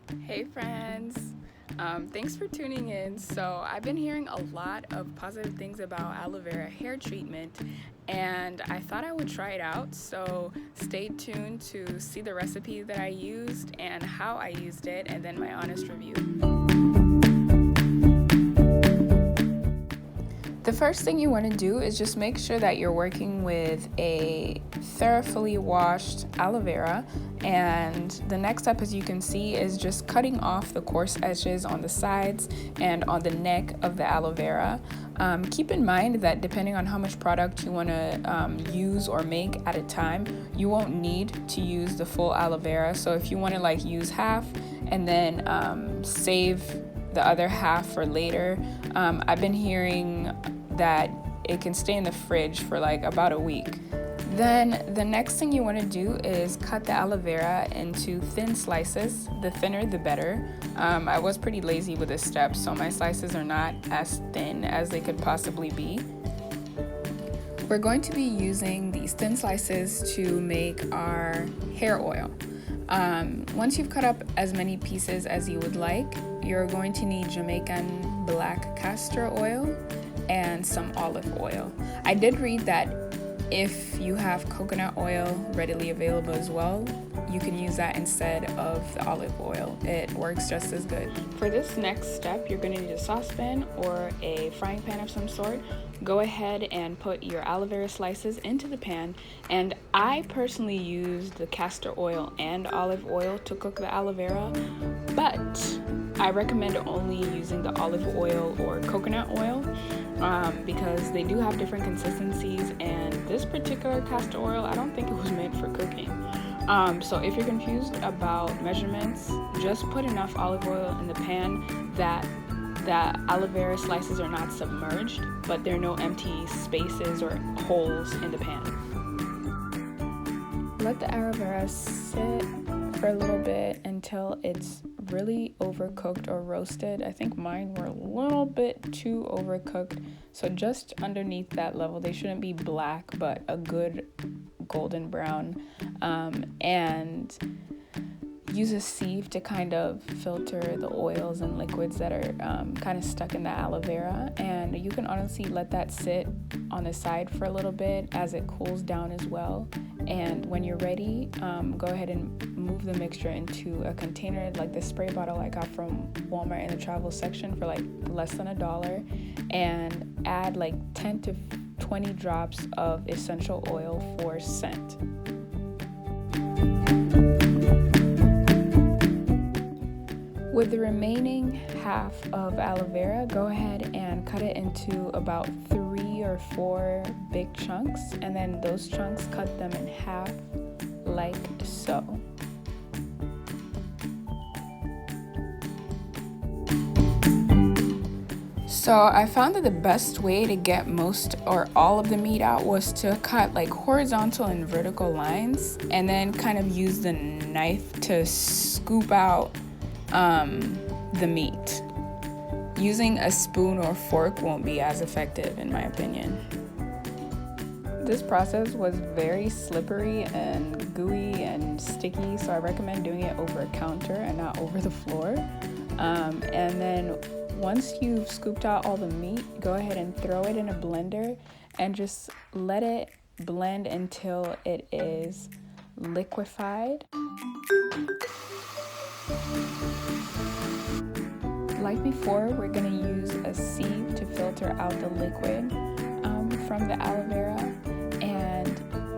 Hey friends, thanks for tuning in. So I've been hearing a lot of positive things about aloe vera hair treatment and I thought I would try it out. So stay tuned to see the recipe that I used and how I used it and then my honest review. The first thing you want to do is just make sure that you're working with a thoroughly washed aloe vera, and the next step, as you can see, is just cutting off the coarse edges on the sides and on the neck of the aloe vera. Keep in mind that depending on how much product you want to use or make at a time, you won't need to use the full aloe vera. So if you want to use half and then save the other half for later, I've been hearing that it can stay in the fridge for about a week. Then the next thing you want to do is cut the aloe vera into thin slices. The thinner the better. I was pretty lazy with this step, so my slices are not as thin as they could possibly be. We're going to be using these thin slices to make our hair oil. Once you've cut up as many pieces as you would like, you're going to need Jamaican black castor oil and some olive oil. I did read that if you have coconut oil readily available as well, you can use that instead of the olive oil. It works just as good. For this next step, you're going to need a saucepan or a frying pan of some sort. Go ahead and put your aloe vera slices into the pan, and I personally used the castor oil and olive oil to cook the aloe vera, but I recommend only using the olive oil or coconut oil because they do have different consistencies, and this particular castor oil, I don't think it was meant for cooking. So if you're confused about measurements, just put enough olive oil in the pan that the aloe vera slices are not submerged, but there are no empty spaces or holes in the pan. Let the aloe vera sit for a little bit until it's really overcooked or roasted. I think mine were a little bit too overcooked, so just underneath that level. They shouldn't be black, but a good golden brown, and use a sieve to kind of filter the oils and liquids that are kind of stuck in the aloe vera, and you can honestly let that sit on the side for a little bit as it cools down as well. And when you're ready, go ahead and move the mixture into a container like the spray bottle I got from Walmart in the travel section for less than $1, and add 10 to 20 drops of essential oil for scent. With the remaining half of aloe vera, go ahead and cut it into about 3 or 4 big chunks, and then those chunks, cut them in half like so. So I found that the best way to get most or all of the meat out was to cut horizontal and vertical lines, and then kind of use the knife to scoop out the meat. Using a spoon or fork won't be as effective in my opinion. This process was very slippery and gooey and sticky, so I recommend doing it over a counter and not over the floor. And then once you've scooped out all the meat, go ahead and throw it in a blender and just let it blend until it is liquefied. Like before, we're going to use a sieve to filter out the liquid from the aloe vera, and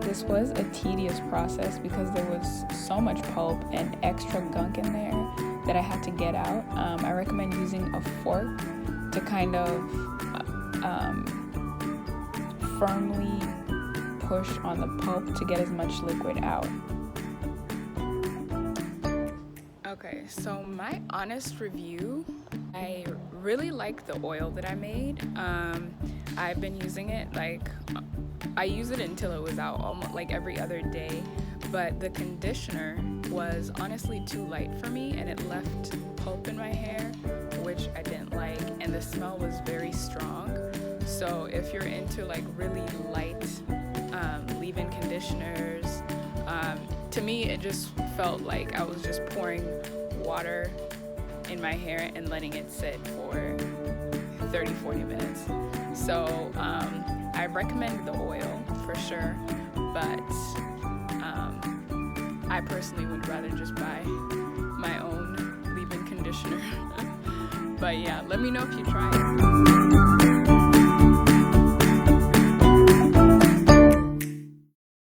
this was a tedious process because there was so much pulp and extra gunk in there that I had to get out. I recommend using a fork to kind of firmly push on the pulp to get as much liquid out. Okay, so my honest review, I really like the oil that I made. I've been using it, I use it until it was out almost every other day, but the conditioner was honestly too light for me, and it left pulp in my hair, which I didn't like, and the smell was very strong. So if you're into really light leave-in conditioners, to me it just felt like I was just pouring water in my hair and letting it sit for 30-40 minutes. So I recommend the oil for sure, but I personally would rather just buy my own leave-in conditioner. But yeah, let me know if you try it.